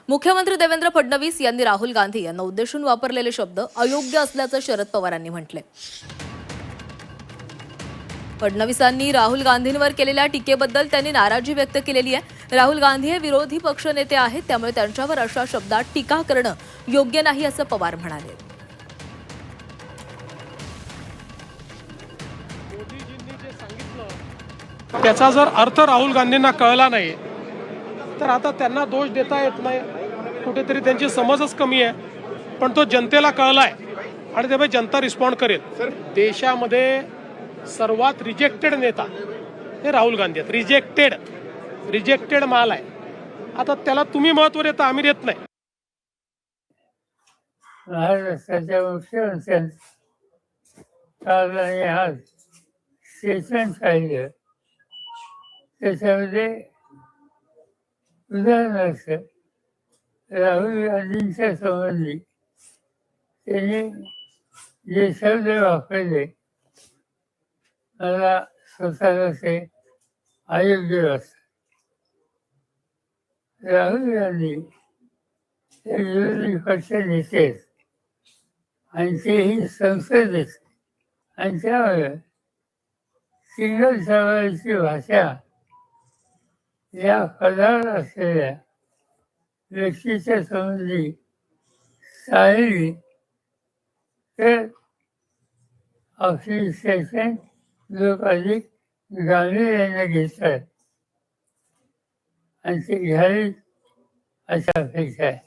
मुख्यमंत्री देवेंद्र फडणवीस यांनी राहुल गांधी यांना उद्देशून वापरलेले शब्द अयोग्य असल्याचं शरद पवारांनी म्हटले। फडणवीसांनी राहुल गांधींवर केलेल्या टीकेबद्दल त्यांनी नाराजी व्यक्त केलेली आहे। राहुल गांधी हे विरोधी पक्षनेते आहेत, त्यामुळे त्यांच्यावर अशा शब्दात टीका करणं योग्य नाही असं पवार म्हणाले। मोदीजींनी जे सांगितलं त्याचा जर अर्थ राहुल गांधींना कळला नाही तर आता त्यांना दोष देता येत नाही, कुठेतरी त्यांची समजच कमी आहे। पण तो जनतेला कळलाय आणि त्यामुळे जनता रिस्पॉन्ड करेल। देशामध्ये सर्वात रिजेक्टेड नेता हे राहुल गांधी आहेत। रिजेक्टेड माल आहे। आता त्याला तुम्ही महत्त्व देता, आम्ही देत नाही। महाराष्ट्राच्या मुख्यमंत्र्यांनी आज स्टेटमेंट काढलं, त्याच्यामध्ये उदाहरणार्थ राहुल गांधींच्या संबंधी त्यांनी जे शब्द वापरले मला स्वतःला ते अयोग्य वाटतं। राहुल गांधी हे विरोधी पक्ष नेते आहेत आणि तेही संसदेत, आणि त्यामुळे सिंगल सवारीची भाषा या पदावर असलेल्या व्यक्तीच्या संबंधी चालली तर आपली स्टेटमेंट लोक अधिक गांभीर्याने घेतात आणि ते घ्यावी अशी अपेक्षा आहे।